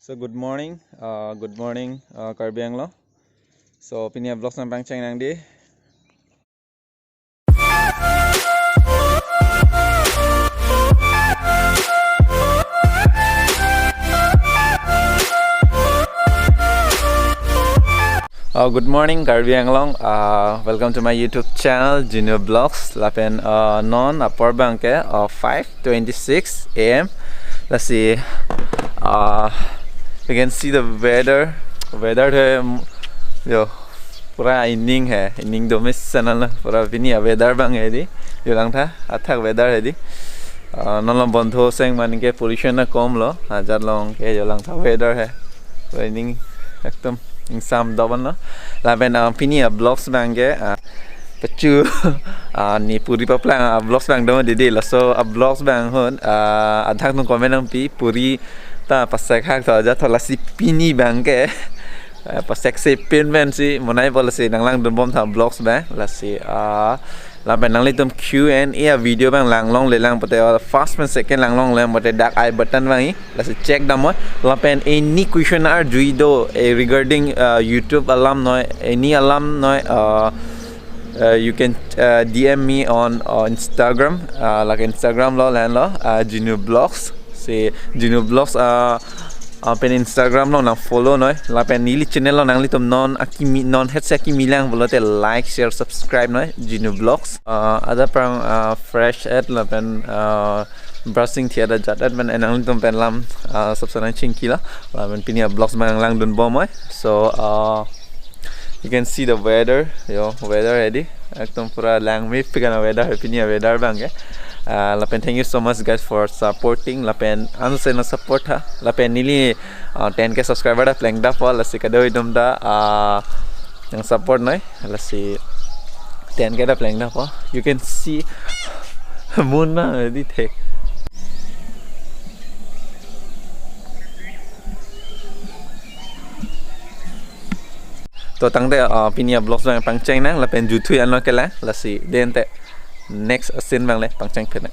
So good morning, Karbi ANGLONG. So pinya vlogs na pangchang nang di. Good morning, Karbi ANGLONG. Welcome to my YouTube channel, GENU Vlogs. Lapen non upper bank 5:26 a.m. Let's see. You can see the weather. Weather है जो पूरा इनिंग है इनिंग दो में सनल पूरा बिनी weather bang है दी जो लंग था अच्छा weather है दी नॉन बंधो सेंग मान के pollution ना कम लो हजार लोग के जो लंग था weather है पूरा इनिंग एकदम इंसान दबन लो लापेन पिनी ब्लॉग्स bang के पच्चू नी पूरी paplang ब्लॉग्स bang दो दीदी लसो ब्लॉग्स bang होन आधा तो कमेंट हम पी पूरी ta pasek hak tho ja thola si pini bang ke pasek se pin men si monai bol si nang lang dum bom tha vlogs ba la si la ben nang li tum Q&A video bang lang long le lang pote first and second lang long le pote dark eye button bang la si check dam la pen any question are juido regarding YouTube alam no any alam no you can DM me on Instagram like Instagram lo lan lo GENU Vlogs si GENU Vlogs pen Instagram lo nang follow noi la pen nili channel lo nang li tom non aki non het se aki milang bolote like share subscribe noi GENU Vlogs ada prang fresh at la pen brushing theater jatat men nang li tom pen lam subscribe chingki la pen pinia vlogs mang lang dun bom so you can see the weather weather ready ekdom pura lang me pigana weather pinia weather bang lapen thank you so much guys for supporting lapen anu se na support ha lapen nili 10k subscriber da plank da for lasi kadoi dum da yang support noi lasi 10k da plank da for you can see moon na di the to tang de pinia vlogs bang pangcheng nang lapen juthui an lo kala lasi den te next scene bang le pangchang phe na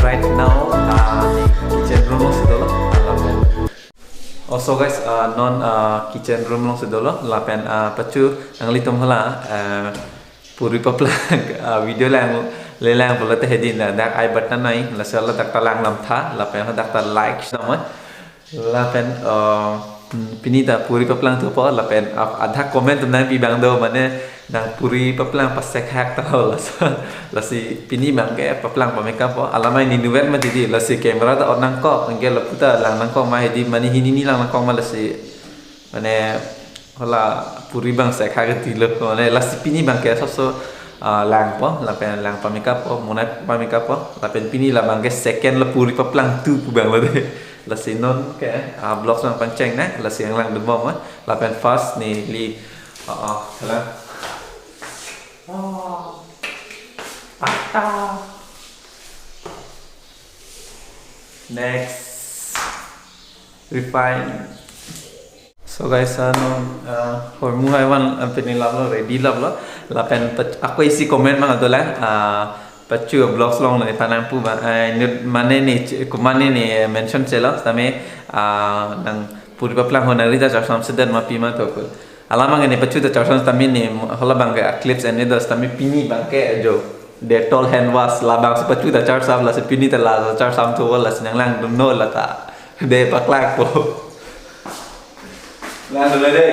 right now kitchen room lo sedolo also guys non kitchen room lo sedolo lapen pacu ang litom hala puri paplang video lang lelang bolate hedin dak ai button nai la sala dak talang lam tha lapen dak ta like sama lapen pinita puri paplang tu po lapen adha comment tum nang pi bang do mane nang puri paplang pasek hak tahu lah si pini bangke paplang pameka po alamai ni nuvet mah jadi lah si kamera ta orang kok angke lah puta lang nang kok mah di mani hini lang nang kok mah lah si mana hola puri bang sek hak tilok ko lah si pini bangke so lang po lah pen lang pameka po munai pameka po lah pen pini lah bangke second lah puri paplang tu bang lah deh lah si non ke blog sang panceng nah lah si yang lang demam lah pen fast ni li lah next refine. So guys, hormu haiwan penil lo ready lo lapen aku isi komen mang adola pacu blogs long ni panang pu mane ni kumane ni mention celo tame nang puri paplang honari ta jasam sedan mapi ma to alamang ini pacu ta jasam tame ni hola bangga clips and others tame pini bangke jo Dettol hand wash labang sepacu ta char sam la se pini ta la char sam to la senang lang no la ta de paklak po la do le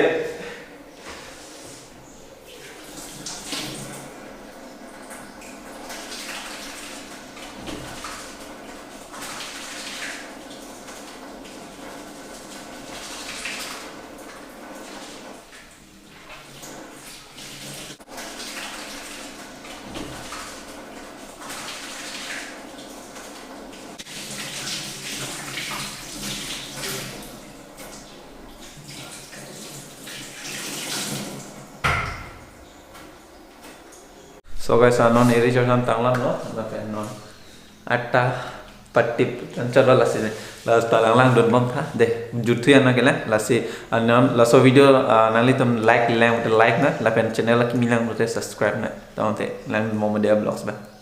So guys, non iri jangan tanglan no, tapi non atta patip chalo lasi las talang lang don bang tha de juthu ana kela lasi non laso video nali tum like na la pen channel la kimilang rote subscribe na taunte lang mo dia vlogs ba.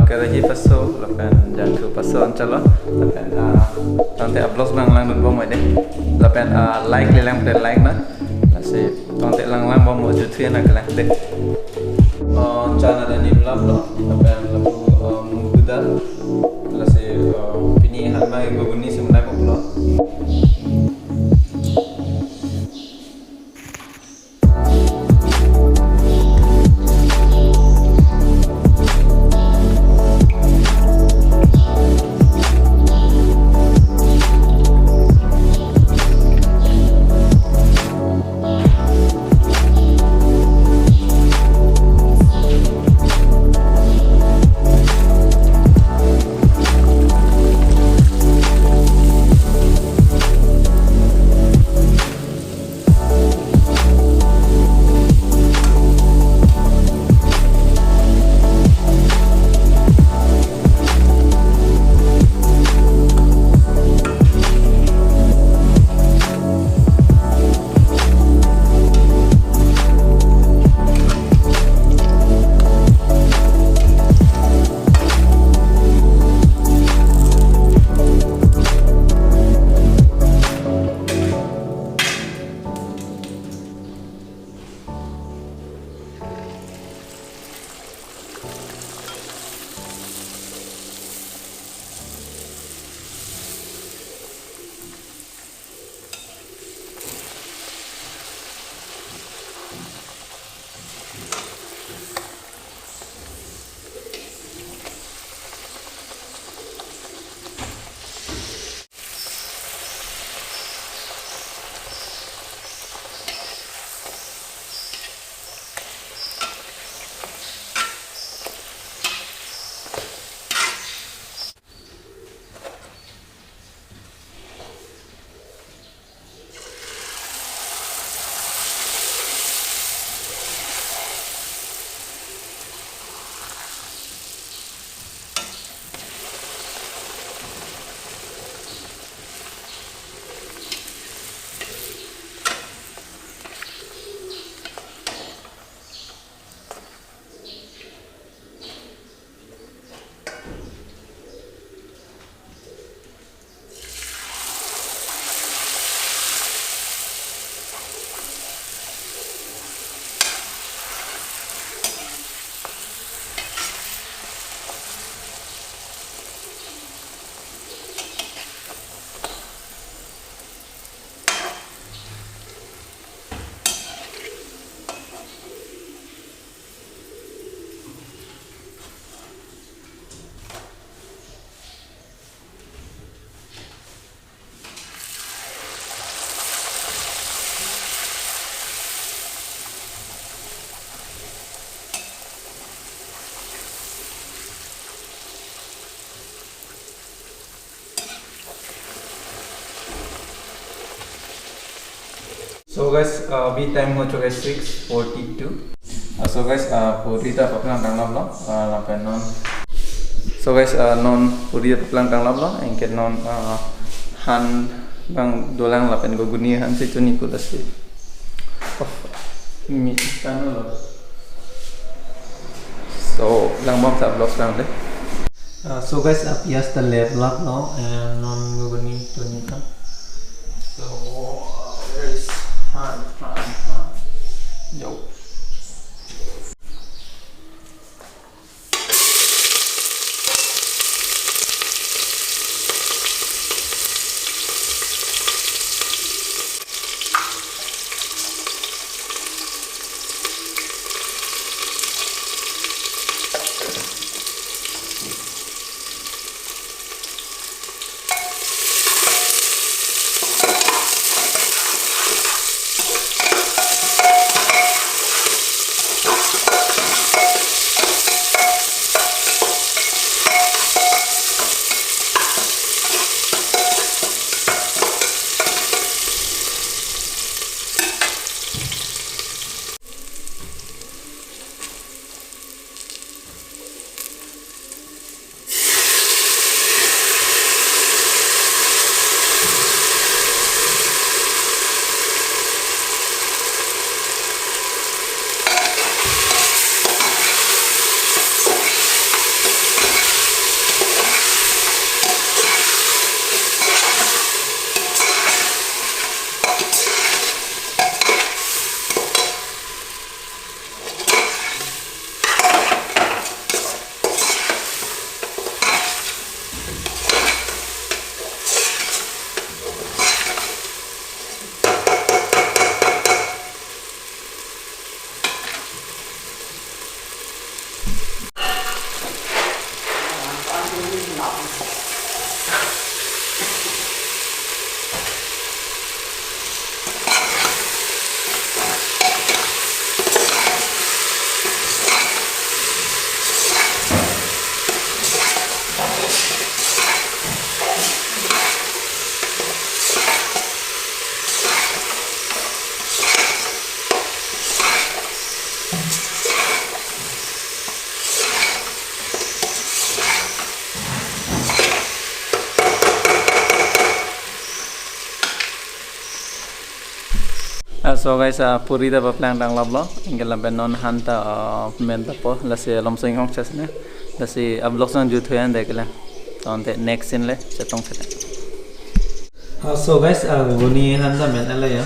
Karaji paso, lapan jangku paso ancalo, lapan tante upload lang dan bom aja, lapan like lelang dan like na, nasi tante lang bom wujud dia nak lang deh. Channel dan ini lo, lapan lalu mengudal, nasi ini hamai guguni sebenarnya popular. So guys, अभी टाइम हो चुका है 6:42. So guys, Puri ta paplang tang lab lo, lapen non. So guys, non Puri ta paplang tang lab lo, engke non han bang dolang lapen guguni han situ ni kulasi. Mi kanu lo. So lang bom sa vlog lang le. So guys, apias ta lab lab lo, and non guguni tu ni kan. So there is han. Yo. So guys, Puri ta paplang tang lab lo, ingke lampen non hanta men ta po, lasi lomsing hong chas ne, lasi ablok sang jut hoyan dekla, so ante next scene le chatong chate. So guys, guni hanta men ala ya,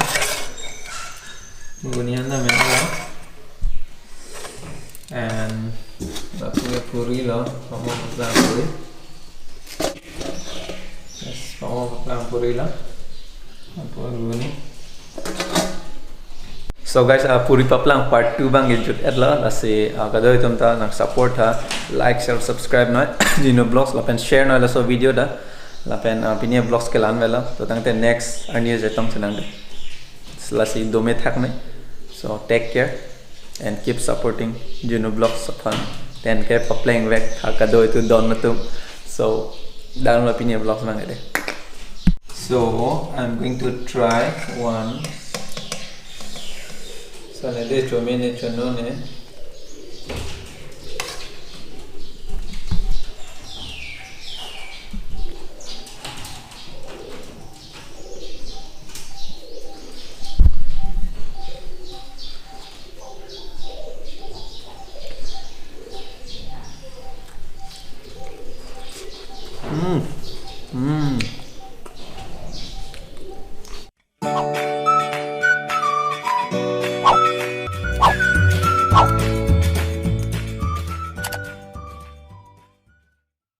guni hanta men ala, and punya Puri lo, pamo paplang Puri, yes, pamo paplang Puri lo, apa guni. So guys, Puri paplang part 2 bang ijut edla lasi kadoi tumta nang support ha, like, share, subscribe noi GENU vlogs lapen share noi la so video da lapen pinia vlogs ke lan vela to tangte next arni jetong chenang de lasi dome thak me. So take care and keep supporting GENU vlogs upon 10k paplang vek tha kadoi tu don natum. So down la pinia vlogs mang de. So I'm going to try one. So nede chomene chonone. Mmm.